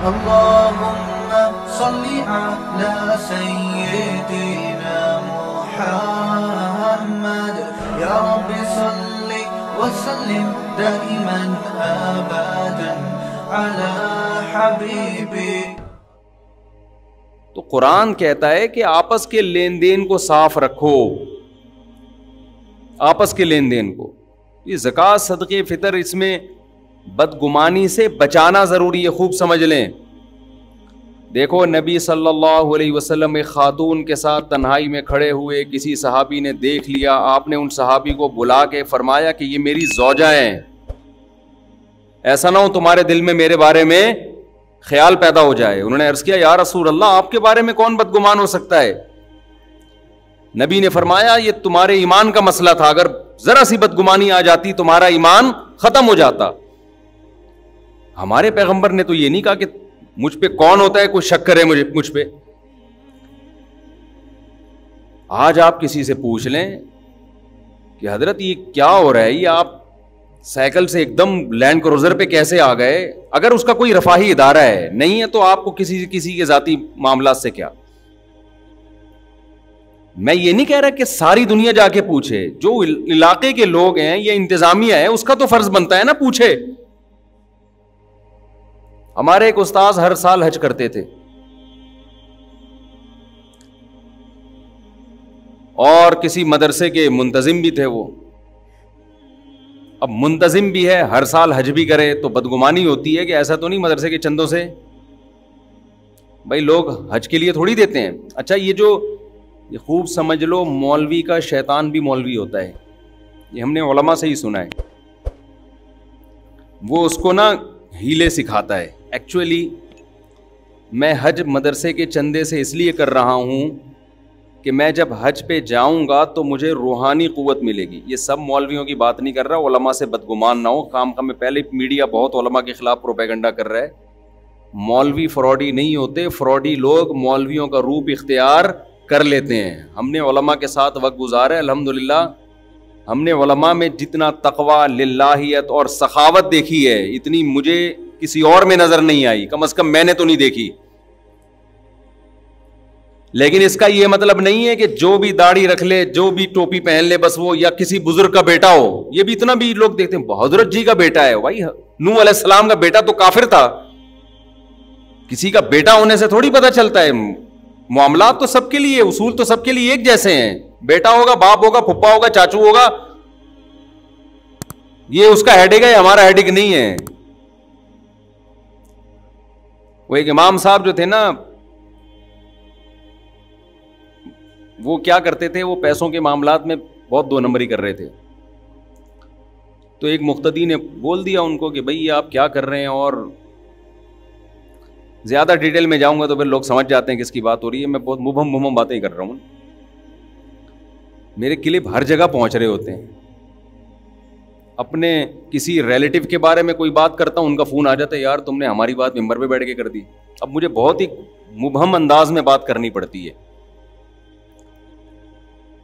اللهم صل على سيدنا محمد يا رب صل وسلم دائما ابدا على حبيبي. تو قرآن کہتا ہے کہ آپس کے لین دین کو صاف رکھو، آپس کے لین دین کو. یہ زکوٰۃ صدقے فطر اس میں بدگمانی سے بچانا ضروری ہے، خوب سمجھ لیں. دیکھو نبی صلی اللہ علیہ وسلم ایک خاتون کے ساتھ تنہائی میں کھڑے ہوئے، کسی صحابی نے دیکھ لیا، آپ نے ان صحابی کو بلا کے فرمایا کہ یہ میری زوجہ ہیں، ایسا نہ ہو تمہارے دل میں میرے بارے میں خیال پیدا ہو جائے. انہوں نے عرض کیا یا رسول اللہ آپ کے بارے میں کون بدگمان ہو سکتا ہے؟ نبی نے فرمایا یہ تمہارے ایمان کا مسئلہ تھا، اگر ذرا سی بدگمانی آ جاتی تمہارا ایمان ختم ہو جاتا. ہمارے پیغمبر نے تو یہ نہیں کہا کہ مجھ پہ کون ہوتا ہے کوئی شک کرے مجھ پہ. آج آپ کسی سے پوچھ لیں کہ حضرت یہ کیا ہو رہا ہے، یہ آپ سائیکل سے ایک دم لینڈ کروزر پہ کیسے آ گئے؟ اگر اس کا کوئی رفاہی ادارہ ہے نہیں ہے تو آپ کو کسی کے ذاتی معاملات سے کیا. میں یہ نہیں کہہ رہا کہ ساری دنیا جا کے پوچھے، جو علاقے کے لوگ ہیں یا انتظامیہ ہے اس کا تو فرض بنتا ہے نا پوچھے. ہمارے ایک استاذ ہر سال حج کرتے تھے اور کسی مدرسے کے منتظم بھی تھے وہ. اب منتظم بھی ہے ہر سال حج بھی کرے تو بدگمانی ہوتی ہے کہ ایسا تو نہیں مدرسے کے چندوں سے بھائی لوگ حج کے لیے تھوڑی دیتے ہیں. اچھا یہ خوب سمجھ لو مولوی کا شیطان بھی مولوی ہوتا ہے، یہ ہم نے علماء سے ہی سنا ہے. وہ اس کو نا ہیلے سکھاتا ہے. ایکچولی میں حج مدرسے کے چندے سے اس لیے کر رہا ہوں کہ میں جب حج پہ جاؤں گا تو مجھے روحانی قوت ملے گی. یہ سب مولویوں کی بات نہیں کر رہا، علماء سے بدگمان نہ ہو. کام میں پہلے میڈیا بہت علماء کے خلاف پروپیگنڈا کر رہا ہے. مولوی فراڈی نہیں ہوتے، فراڈی لوگ مولویوں کا روپ اختیار کر لیتے ہیں. ہم نے علماء کے ساتھ وقت گزارا ہے الحمدللہ. ہم نے علماء میں جتنا تقویٰ، للہیت اور سخاوت دیکھی ہے اتنی مجھے کسی اور میں نظر نہیں آئی، کم از کم میں نے تو نہیں دیکھی. لیکن اس کا یہ مطلب نہیں ہے کہ جو بھی داڑھی رکھ لے، جو بھی ٹوپی پہن لے بس وہ، یا کسی بزرگ کا بیٹا ہو. یہ بھی اتنا بھی لوگ دیکھتے ہیں حضرت جی کا بیٹا ہے. بھائی نوح علیہ السلام کا بیٹا تو کافر تھا، کسی کا بیٹا ہونے سے تھوڑی پتہ چلتا ہے. معاملات تو سب کے لیے، اصول تو سب کے لیے ایک جیسے ہیں. بیٹا ہوگا، باپ ہوگا، پھپھا ہوگا، چاچو ہوگا، یہ اس کا ہیڈک ہے، ہمارا ہیڈک نہیں ہے. وہ ایک امام صاحب جو تھے نا وہ کیا کرتے تھے، وہ پیسوں کے معاملات میں بہت دو نمبری کر رہے تھے. تو ایک مقتدی نے بول دیا ان کو کہ بھئی آپ کیا کر رہے ہیں، اور زیادہ ڈیٹیل میں جاؤں گا تو پھر لوگ سمجھ جاتے ہیں کس کی بات ہو رہی ہے. میں بہت مبہم باتیں کر رہا ہوں. میرے کلپ ہر جگہ پہنچ رہے ہوتے ہیں. اپنے کسی ریلیٹو کے بارے میں کوئی بات کرتا ہوں ان کا فون آ جاتا ہے یار تم نے ہماری بات ممبر پہ بیٹھ کے کر دی. اب مجھے بہت ہی مبہم انداز میں بات کرنی پڑتی ہے.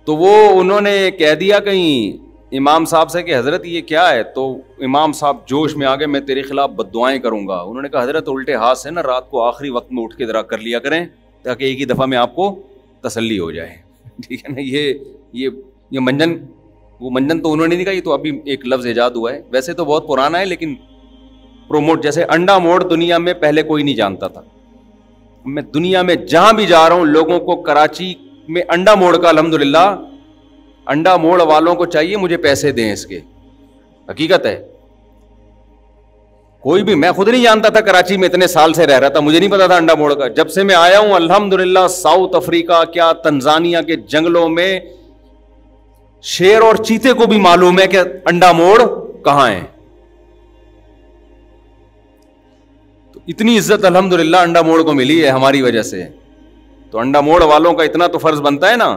تو وہ انہوں نے کہہ دیا کہیں امام صاحب سے کہ حضرت یہ کیا ہے؟ تو امام صاحب جوش میں آگے میں تیرے خلاف بد دعائیں کروں گا. انہوں نے کہا حضرت الٹے ہاتھ سے نا رات کو آخری وقت میں اٹھ کے ذرا کر لیا کریں تاکہ ایک ہی دفعہ میں آپ کو تسلی ہو جائے. ٹھیک ہے نا. یہ منجن، وہ منجن تو انہوں نے نہیں کہا، یہ تو ابھی ایک لفظ ایجاد ہوا ہے. ویسے تو بہت پرانا ہے لیکن پروموٹ، جیسے انڈا موڑ دنیا میں پہلے کوئی نہیں جانتا تھا. میں دنیا میں جہاں بھی جا رہا ہوں لوگوں کو کراچی میں انڈا موڑ کا الحمدللہ انڈا موڑ والوں کو چاہیے مجھے پیسے دیں اس کے. حقیقت ہے. کوئی بھی، میں خود نہیں جانتا تھا، کراچی میں اتنے سال سے رہ رہا تھا، مجھے نہیں پتا تھا انڈا موڑ کا. جب سے میں آیا ہوں الحمدللہ ساؤتھ افریقہ کیا تنزانیہ کے جنگلوں میں شیر اور چیتے کو بھی معلوم ہے کہ انڈا موڑ کہاں ہے. تو اتنی عزت الحمدللہ انڈا موڑ کو ملی ہے ہماری وجہ سے. تو انڈا موڑ والوں کا اتنا تو فرض بنتا ہے نا،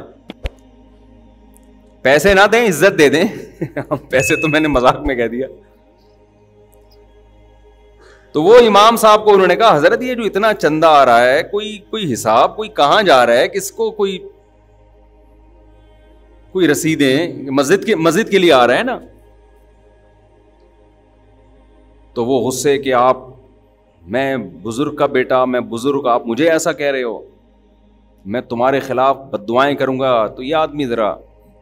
پیسے نہ دیں عزت دے دیں. پیسے تو میں نے مذاق میں کہہ دیا. تو وہ امام صاحب کو انہوں نے کہا حضرت یہ جو اتنا چندہ آ رہا ہے کوئی حساب، کوئی کہاں جا رہا ہے، کس کو کوئی رسیدیں، مسجد کے لیے آ رہا ہے نا. تو وہ غصے کہ آپ میں بزرگ کا بیٹا، میں بزرگ، آپ مجھے ایسا کہہ رہے ہو، میں تمہارے خلاف بد دعائیں کروں گا. تو یہ آدمی ذرا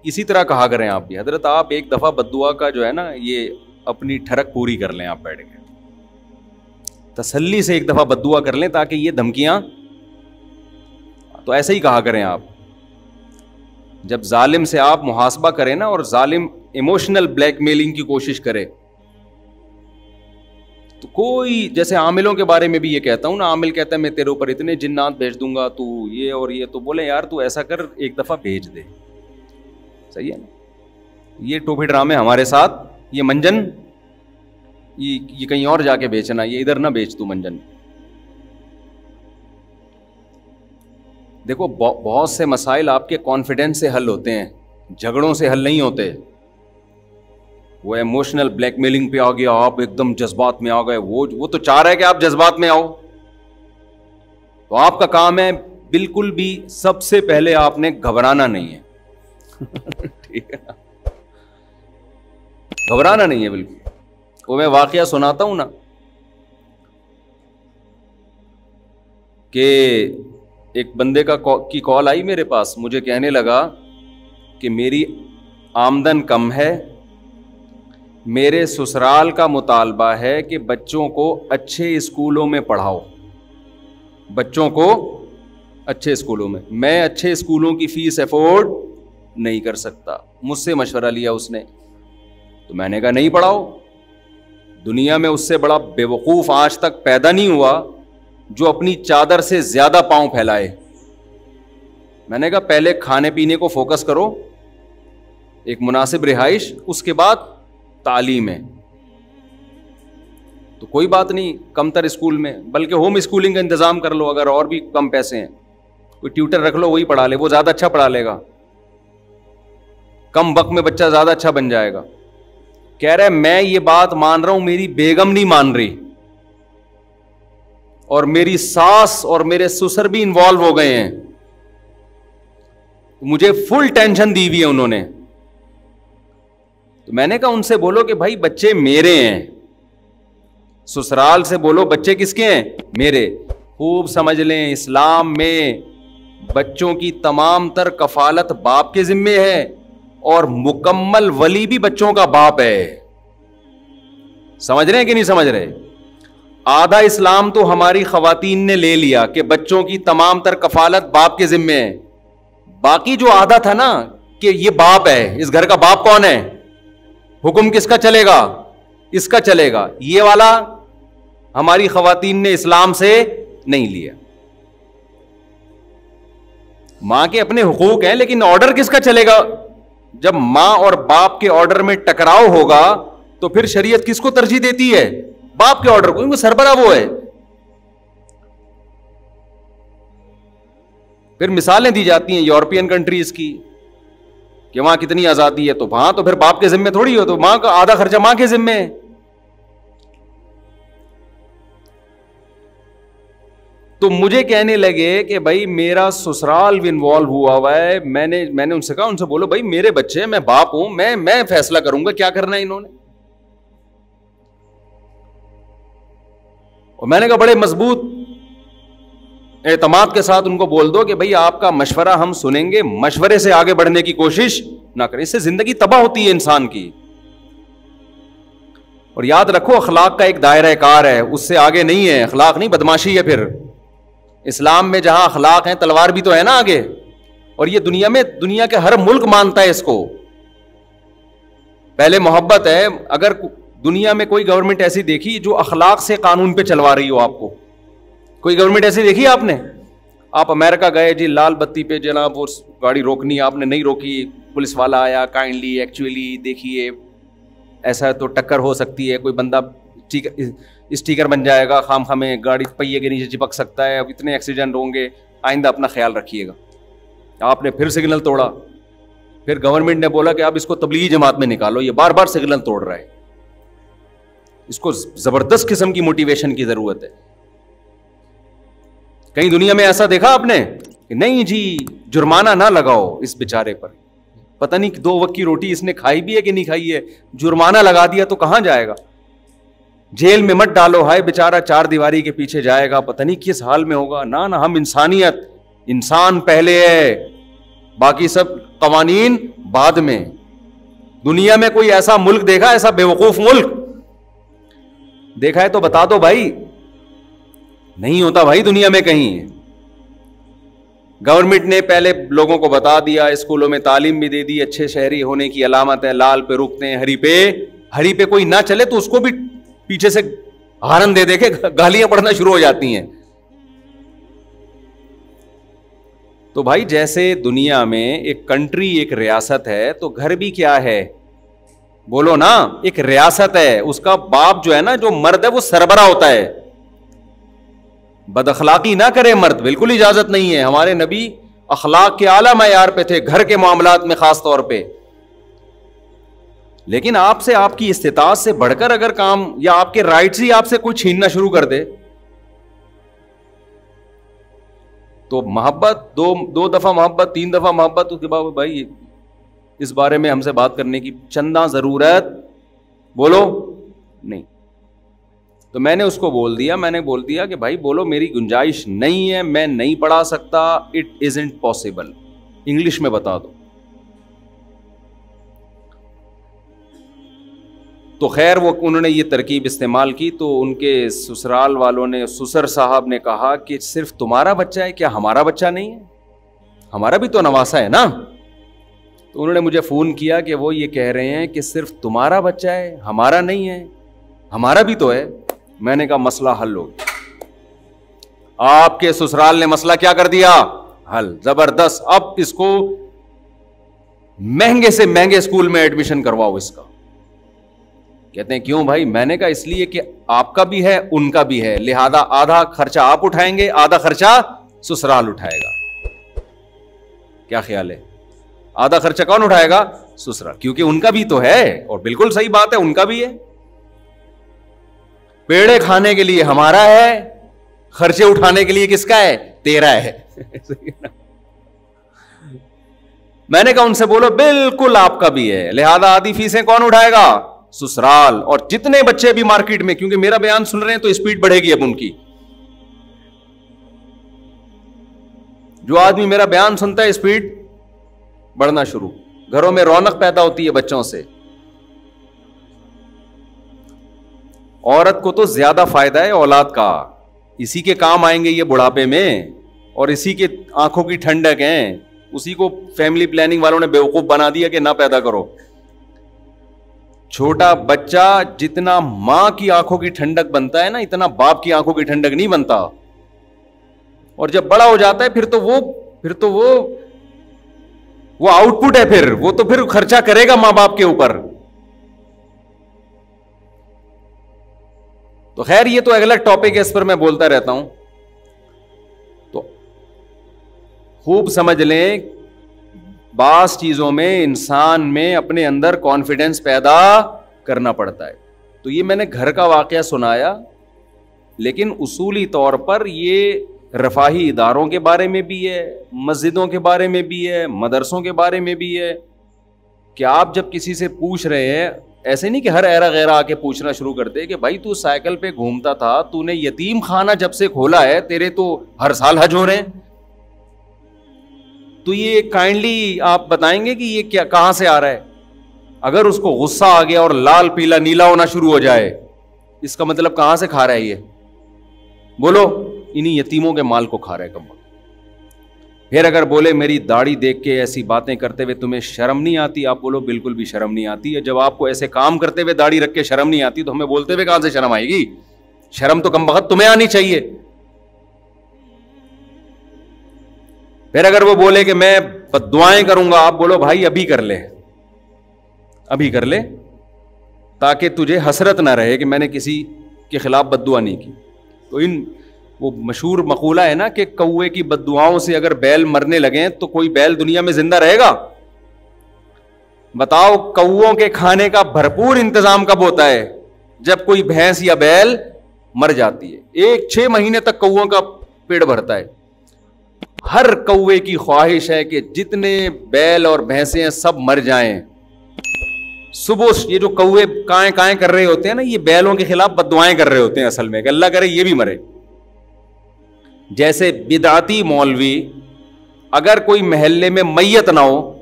اسی طرح کہا کریں آپ بھی. حضرت آپ ایک دفعہ بد دعا کا جو ہے نا یہ اپنی ٹھڑک پوری کر لیں. آپ بیٹھ کے تسلی سے ایک دفعہ بد دعا کر لیں تاکہ یہ دھمکیاں. تو ایسے ہی کہا کریں آپ. جب ظالم سے آپ محاسبہ کریں نا، اور ظالم ایموشنل بلیک میلنگ کی کوشش کرے، تو کوئی جیسے عاملوں کے بارے میں بھی یہ کہتا ہوں نا، عامل کہتا ہے میں تیرے اوپر اتنے جنات بھیج دوں گا، تو یہ اور یہ، تو بولے یار تو ایسا کر ایک دفعہ بھیج دے. صحیح ہے نا. یہ ٹوپی ڈرامے ہمارے ساتھ، یہ منجن یہ کہیں اور جا کے بیچنا، یہ ادھر نہ بیچ تو منجن. دیکھو بہت سے مسائل آپ کے کانفیڈنس سے حل ہوتے ہیں، جھگڑوں سے حل نہیں ہوتے. وہ ایموشنل بلیک میلنگ پہ آ گیا، آپ ایک دم جذبات میں آ گئے، وہ تو چاہ رہا ہے کہ آپ جذبات میں آؤ. تو آپ کا کام ہے بالکل بھی سب سے پہلے آپ نے گھبرانا نہیں ہے. ٹھیک ہے، گھبرانا نہیں ہے بالکل. وہ میں واقعہ سناتا ہوں نا کہ ایک بندے کی کال آئی میرے پاس، مجھے کہنے لگا کہ میری آمدن کم ہے، میرے سسرال کا مطالبہ ہے کہ بچوں کو اچھے اسکولوں میں پڑھاؤ، بچوں کو اچھے اسکولوں میں اچھے اسکولوں کی فیس افورڈ نہیں کر سکتا. مجھ سے مشورہ لیا اس نے، تو میں نے کہا نہیں پڑھاؤ. دنیا میں اس سے بڑا بے وقوف آج تک پیدا نہیں ہوا جو اپنی چادر سے زیادہ پاؤں پھیلائے. میں نے کہا پہلے کھانے پینے کو فوکس کرو، ایک مناسب رہائش، اس کے بعد تعلیم ہے. تو کوئی بات نہیں کم تر اسکول میں، بلکہ ہوم اسکولنگ کا انتظام کر لو. اگر اور بھی کم پیسے ہیں، کوئی ٹیوٹر رکھ لو، وہی پڑھا لے، وہ زیادہ اچھا پڑھا لے گا، کم وقت میں بچہ زیادہ اچھا بن جائے گا. کہہ رہے میں یہ بات مان رہا ہوں، میری بیگم نہیں مان رہی، اور میری ساس اور میرے سسر بھی انوالو ہو گئے ہیں، مجھے فل ٹینشن دی ہوئی ہے انہوں نے. تو میں نے کہا ان سے بولو کہ بھائی بچے میرے ہیں، سسرال سے بولو بچے کس کے ہیں؟ میرے. خوب سمجھ لیں اسلام میں بچوں کی تمام تر کفالت باپ کے ذمے ہے، اور مکمل ولی بھی بچوں کا باپ ہے. سمجھ رہے ہیں کہ نہیں سمجھ رہے؟ آدھا اسلام تو ہماری خواتین نے لے لیا کہ بچوں کی تمام تر کفالت باپ کے ذمے ہے. باقی جو آدھا تھا نا کہ یہ باپ ہے، اس گھر کا باپ کون ہے، حکم کس کا چلے گا، اس کا چلے گا، یہ والا ہماری خواتین نے اسلام سے نہیں لیا. ماں کے اپنے حقوق ہیں، لیکن آرڈر کس کا چلے گا؟ جب ماں اور باپ کے آرڈر میں ٹکراؤ ہوگا تو پھر شریعت کس کو ترجیح دیتی ہے؟ باپ کے آرڈر کو، کیونکہ سربراہ وہ ہے. پھر مثالیں دی جاتی ہیں یورپین کنٹریز کی کہ وہاں کتنی آزادی ہے، تو وہاں تو پھر باپ کے ذمے تھوڑی ہو، تو ماں کا آدھا خرچہ ماں کے ذمے ہے. تو مجھے کہنے لگے کہ بھائی میرا سسرال بھی انوالو ہوا ہے. میں نے ان سے کہا، ان سے بولو بھائی میرے بچے، میں باپ ہوں، میں فیصلہ کروں گا کیا کرنا ہے انہوں نے. اور میں نے کہا بڑے مضبوط اعتماد کے ساتھ ان کو بول دو کہ بھائی آپ کا مشورہ ہم سنیں گے، مشورے سے آگے بڑھنے کی کوشش نہ کریں، اس سے زندگی تباہ ہوتی ہے انسان کی. اور یاد رکھو اخلاق کا ایک دائرہ کار ہے، اس سے آگے نہیں ہے. اخلاق نہیں، بدماشی ہے. پھر اسلام میں جہاں اخلاق ہیں تلوار بھی تو ہے نا آگے. اور یہ دنیا کے ہر ملک مانتا ہے اس کو. پہلے محبت ہے. اگر دنیا میں کوئی گورنمنٹ ایسی دیکھی جو اخلاق سے قانون پہ چلوا رہی ہو، آپ کو کوئی گورنمنٹ ایسی دیکھی آپ نے؟ آپ امریکہ گئے جی، لال بتی پہ جناب وہ گاڑی روکنی، آپ نے نہیں روکی، پولیس والا آیا، کائنڈلی ایکچولی دیکھیے ایسا تو ٹکر ہو سکتی ہے، کوئی بندہ اسٹیکر بن جائے گا، خام خامے گاڑی پہیے کے نیچے چپک سکتا ہے، اب اتنے ایکسیڈنٹ ہوں گے، آئندہ اپنا خیال رکھیے گا. آپ نے پھر سگنل توڑا. پھر گورنمنٹ نے بولا کہ آپ اس کو تبلیغی جماعت میں نکالو، یہ بار بار سگنل توڑ رہا ہے. اس کو زبردست قسم کی موٹیویشن کی ضرورت ہے. کہیں دنیا میں ایسا دیکھا آپ نے کہ نہیں جی جرمانہ نہ لگاؤ اس بیچارے پر، پتہ نہیں 2 وقت کی روٹی اس نے کھائی بھی ہے کہ نہیں کھائی ہے، جرمانہ لگا دیا تو کہاں جائے گا. جیل میں مت ڈالو، ہائے بیچارہ 4 دیواری کے پیچھے جائے گا، پتہ نہیں کس حال میں ہوگا. نہ ہم انسانیت، انسان پہلے ہے، باقی سب قوانین بعد میں. دنیا میں کوئی ایسا ملک دیکھا، ایسا بیوقوف ملک دیکھا ہے تو بتا دو بھائی. نہیں ہوتا بھائی دنیا میں کہیں. گورنمنٹ نے پہلے لوگوں کو بتا دیا، اسکولوں میں تعلیم بھی دے دی، اچھے شہری ہونے کی علامت ہے، لال پہ رکتے ہیں، ہری پہ کوئی نہ چلے تو اس کو بھی پیچھے سے ہارن دے دے کے گالیاں پڑھنا شروع ہو جاتی ہیں. تو بھائی جیسے دنیا میں ایک کنٹری، ایک ریاست ہے، تو گھر بھی کیا ہے؟ بولو نا، ایک ریاست ہے. اس کا باپ جو ہے نا، جو مرد ہے، وہ سربراہ ہوتا ہے. بد اخلاقی نہ کرے مرد، بالکل اجازت نہیں ہے. ہمارے نبی اخلاق کے اعلیٰ معیار پہ تھے، گھر کے معاملات میں خاص طور پہ. لیکن آپ سے، آپ کی استطاعت سے بڑھ کر اگر کام، یا آپ کے رائٹس ہی آپ سے کوئی چھیننا شروع کر دے، تو محبت، دو دفعہ محبت، 3 دفعہ محبت، اس کے بعد بھائی اس بارے میں ہم سے بات کرنے کی چندہ ضرورت بولو نہیں. تو میں نے اس کو بول دیا کہ بھائی بولو میری گنجائش نہیں ہے، میں نہیں پڑھا سکتا، اٹ ازنٹ پاسبل، انگلش میں بتا دو. تو خیر وہ انہوں نے یہ ترکیب استعمال کی. تو ان کے سسرال والوں نے، سسر صاحب نے کہا کہ صرف تمہارا بچہ ہے کیا، ہمارا بچہ نہیں ہے؟ ہمارا بھی تو نواسا ہے نا. تو انہوں نے مجھے فون کیا کہ وہ یہ کہہ رہے ہیں کہ صرف تمہارا بچہ ہے، ہمارا نہیں ہے. ہمارا بھی تو ہے. میں نے کہا مسئلہ حل ہو گیا. آپ کے سسرال نے مسئلہ کیا کر دیا؟ حل. زبردست. اب اس کو مہنگے سے مہنگے اسکول میں ایڈمیشن کرواؤ اس کا. کہتے ہیں کیوں بھائی؟ میں نے کہا اس لیے کہ آپ کا بھی ہے، ان کا بھی ہے، لہذا آدھا خرچہ آپ اٹھائیں گے، آدھا خرچہ سسرال اٹھائے گا. کیا خیال ہے؟ آدھا خرچہ کون اٹھائے گا؟ سسرال، کیونکہ ان کا بھی تو ہے. اور بالکل صحیح بات ہے، ان کا بھی ہے. پیڑے کھانے کے لیے ہمارا ہے، خرچے اٹھانے کے لیے کس کا ہے؟ تیرا ہے. میں نے کہا ان سے بولو بالکل آپ کا بھی ہے، لہذا آدھی فیسیں کون اٹھائے گا؟ سسرال. اور جتنے بچے بھی مارکیٹ میں، کیونکہ میرا بیان سن رہے ہیں تو اسپیڈ بڑھے گی اب ان کی. جو آدمی میرا بیان سنتا ہے اسپیڈ بڑھنا شروع. گھروں میں رونق پیدا ہوتی ہے بچوں سے. عورت کو تو زیادہ فائدہ ہے اولاد کا، اسی کے کام آئیں گے یہ بڑھاپے میں، اور اسی کے آنکھوں کی ٹھنڈک ہیں. اسی کو فیملی پلاننگ والوں نے بیوقوف بنا دیا کہ نہ پیدا کرو. چھوٹا بچہ جتنا ماں کی آنکھوں کی ٹھنڈک بنتا ہے نا، اتنا باپ کی آنکھوں کی ٹھنڈک نہیں بنتا. اور جب بڑا ہو جاتا ہے پھر تو وہ آؤٹ پٹ ہے. پھر خرچہ کرے گا ماں باپ کے اوپر. تو خیر یہ تو اگلا ٹاپک ہے، اس پر میں بولتا رہتا ہوں. تو خوب سمجھ لیں، بعض چیزوں میں انسان میں اپنے اندر کانفیڈنس پیدا کرنا پڑتا ہے. تو یہ میں نے گھر کا واقعہ سنایا، لیکن اصولی طور پر یہ رفاہی اداروں کے بارے میں بھی ہے، مسجدوں کے بارے میں بھی ہے، مدرسوں کے بارے میں بھی ہے. کہ آپ جب کسی سے پوچھ رہے ہیں، ایسے نہیں کہ ہر ایرا غیرہ آ کے پوچھنا شروع کر دے کہ بھائی تو سائیکل پہ گھومتا تھا، تو نے یتیم خانہ جب سے کھولا ہے، تیرے تو ہر سال حج ہو رہے ہیں. تو یہ کائنڈلی آپ بتائیں گے کہ یہ کیا، کہاں سے آ رہا ہے؟ اگر اس کو غصہ آ گیا اور لال پیلا نیلا ہونا شروع ہو جائے، اس کا مطلب کہاں سے کھا رہا ہے یہ؟ بولو، انہی یتیموں کے مال کو کھا رہا ہے کم. پھر اگر بولے میری داڑھی دیکھ کے ایسی باتیں کرتے ہوئے تمہیں شرم نہیں آتی، آپ بولو بالکل بھی شرم نہیں آتی ہے. جب آپ کو ایسے کام کرتے ہوئے داڑھی رکھ کے شرم نہیں آتی تو ہمیں بولتے ہوئے کہاں سے شرم آئے گی؟ شرم تو کم بخت تمہیں آنی چاہیے. پھر اگر وہ بولے کہ میں دعائیں کروں گا، آپ بولو بھائی ابھی کر لے، ابھی کر لے، تاکہ تجھے حسرت نہ رہے کہ میں نے کسی کے خلاف بد دعا نہیں کی. تو وہ مشہور مقولہ ہے نا کہ کوے کی بد دعاؤں سے اگر بیل مرنے لگیں تو کوئی بیل دنیا میں زندہ رہے گا؟ بتاؤ، کووں کے کھانے کا بھرپور انتظام کب ہوتا ہے؟ جب کوئی بھینس یا بیل مر جاتی ہے. 6 مہینے تک کووں کا پیٹ بھرتا ہے. ہر کوے کی خواہش ہے کہ جتنے بیل اور بھینسیں سب مر جائیں، صبح یہ جو کوے کائیں کائیں کر رہے ہوتے ہیں نا, یہ بیلوں کے خلاف بد دعائیں کر رہے ہوتے ہیں اصل میں, کہ اللہ کرے یہ بھی مرے. جیسے بدعتی مولوی اگر کوئی محلے میں میت نہ ہو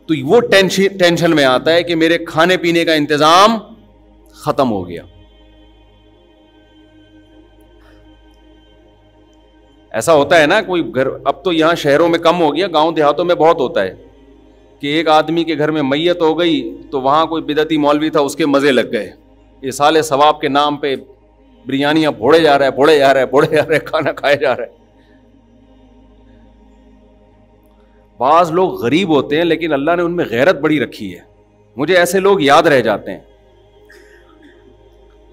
تو وہ ٹینشن میں آتا ہے کہ میرے کھانے پینے کا انتظام ختم ہو گیا. ایسا ہوتا ہے نا کوئی گھر, اب تو یہاں شہروں میں کم ہو گیا, گاؤں دیہاتوں میں بہت ہوتا ہے کہ ایک آدمی کے گھر میں میت ہو گئی تو وہاں کوئی بدعتی مولوی تھا, اس کے مزے لگ گئے, ایصال ثواب کے نام پہ بریانیاں بھوڑے جا رہا ہے, کھانا کھائے جا رہا ہے. بعض لوگ غریب ہوتے ہیں لیکن اللہ نے ان میں غیرت بڑی رکھی ہے, مجھے ایسے لوگ یاد رہ جاتے ہیں.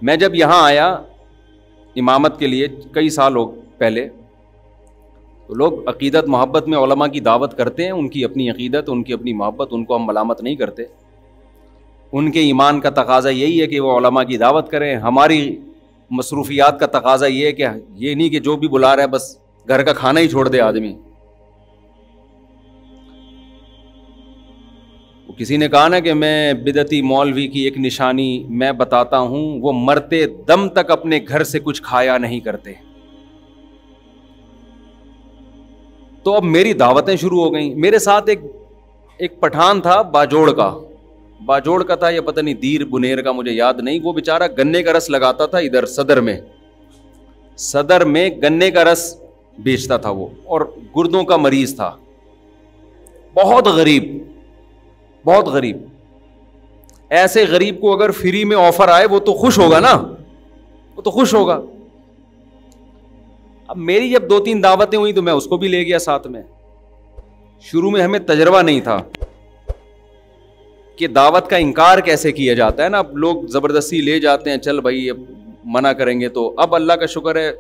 میں جب یہاں آیا امامت کے لیے کئی سال ہو پہلے, تو لوگ عقیدت محبت میں علماء کی دعوت کرتے ہیں, ان کی اپنی عقیدت, ان کی اپنی محبت, ان کو ہم ملامت نہیں کرتے. ان کے ایمان کا تقاضا یہی ہے کہ وہ علماء کی دعوت کریں. ہماری مصروفیات کا تقاضا یہ ہے کہ یہ نہیں کہ جو بھی بلا رہا ہے بس گھر کا کھانا ہی چھوڑ دے آدمی. کسی نے کہا نا کہ میں بدعتی مولوی کی ایک نشانی میں بتاتا ہوں, وہ مرتے دم تک اپنے گھر سے کچھ کھایا نہیں کرتے. تو اب میری دعوتیں شروع ہو گئیں. میرے ساتھ ایک پٹھان تھا باجوڑ کا تھا یا پتہ نہیں دیر بنیر کا, مجھے یاد نہیں. وہ بیچارہ گنے کا رس لگاتا تھا ادھر صدر میں گنے کا رس بیچتا تھا وہ, اور گردوں کا مریض تھا, بہت غریب. ایسے غریب کو اگر فری میں آفر آئے وہ تو خوش ہوگا نا, اب میری جب 2-3 دعوتیں ہوئی تو میں اس کو بھی لے گیا ساتھ میں. شروع میں ہمیں تجربہ نہیں تھا کہ دعوت کا انکار کیسے کیا جاتا ہے نا, اب لوگ زبردستی لے جاتے ہیں, چل بھائی اب منع کریں گے. تو اب اللہ کا شکر ہے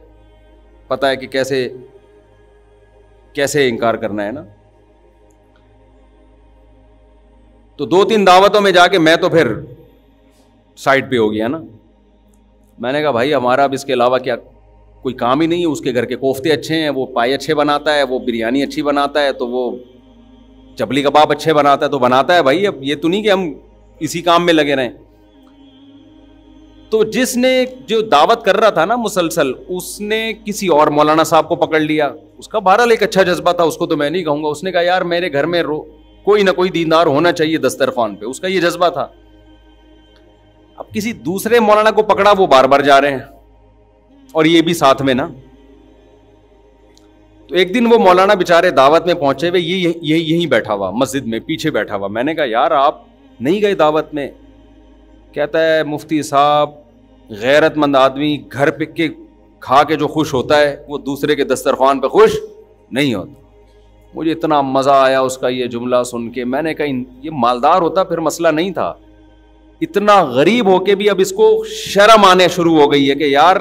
پتہ ہے کہ کیسے انکار کرنا ہے نا. تو 2-3 دعوتوں میں جا کے میں تو پھر سائڈ پہ ہو گیا نا. میں نے کہا بھائی ہمارا اب اس کے علاوہ کیا کوئی کام ہی نہیں ہے. اس کے گھر کے کوفتے اچھے ہیں, وہ پائے اچھے بناتا ہے, وہ بریانی اچھی بناتا ہے, تو وہ چپلی کباب اچھے بناتا ہے تو بناتا ہے بھائی. اب یہ تو نہیں کہ ہم اسی کام میں لگے رہیں. تو جس نے جو دعوت کر رہا تھا نا مسلسل, اس نے کسی اور مولانا صاحب کو پکڑ لیا. اس کا بہرحال ایک اچھا جذبہ تھا, اس کو تو میں نہیں کہوں گا. اس نے کہا یار میرے گھر میں کوئی نہ کوئی دیندار ہونا چاہیے دسترخوان پہ, اس کا یہ جذبہ تھا. اب کسی دوسرے مولانا کو پکڑا, وہ بار بار جا رہے ہیں اور یہ بھی ساتھ میں نا. تو ایک دن وہ مولانا بیچارے دعوت میں پہنچے ہوئے, یہیں بیٹھا ہوا مسجد میں پیچھے بیٹھا ہوا. میں نے کہا یار آپ نہیں گئے دعوت میں؟ کہتا ہے مفتی صاحب غیرت مند آدمی گھر پہ کے کھا کے جو خوش ہوتا ہے وہ دوسرے کے دسترخوان پہ خوش نہیں ہوتا. مجھے اتنا مزہ آیا اس کا یہ جملہ سن کے. میں نے کہا یہ مالدار ہوتا پھر مسئلہ نہیں تھا, اتنا غریب ہو کے بھی اب اس کو شرم آنے شروع ہو گئی ہے کہ یار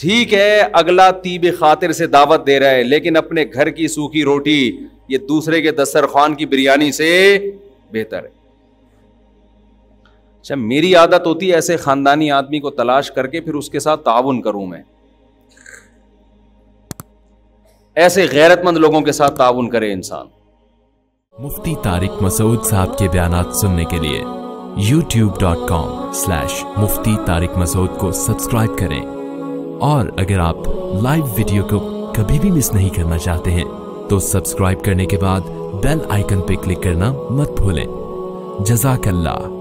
ٹھیک ہے اگلا طیب خاطر سے دعوت دے رہا ہے, لیکن اپنے گھر کی سوکھی روٹی یہ دوسرے کے دسترخوان کی بریانی سے بہتر ہے. اچھا میری عادت ہوتی ہے ایسے خاندانی آدمی کو تلاش کر کے پھر اس کے ساتھ تعاون کروں میں. ایسے غیرت مند لوگوں کے ساتھ تعاون کرے انسان. مفتی طارق مسعود صاحب کے بیانات سننے کے لیے youtube.com/مفتی طارق مسعود کو سبسکرائب کریں, اور اگر آپ لائیو ویڈیو کو کبھی بھی مس نہیں کرنا چاہتے ہیں تو سبسکرائب کرنے کے بعد بیل آئیکن پہ کلک کرنا مت بھولیں. جزاک اللہ.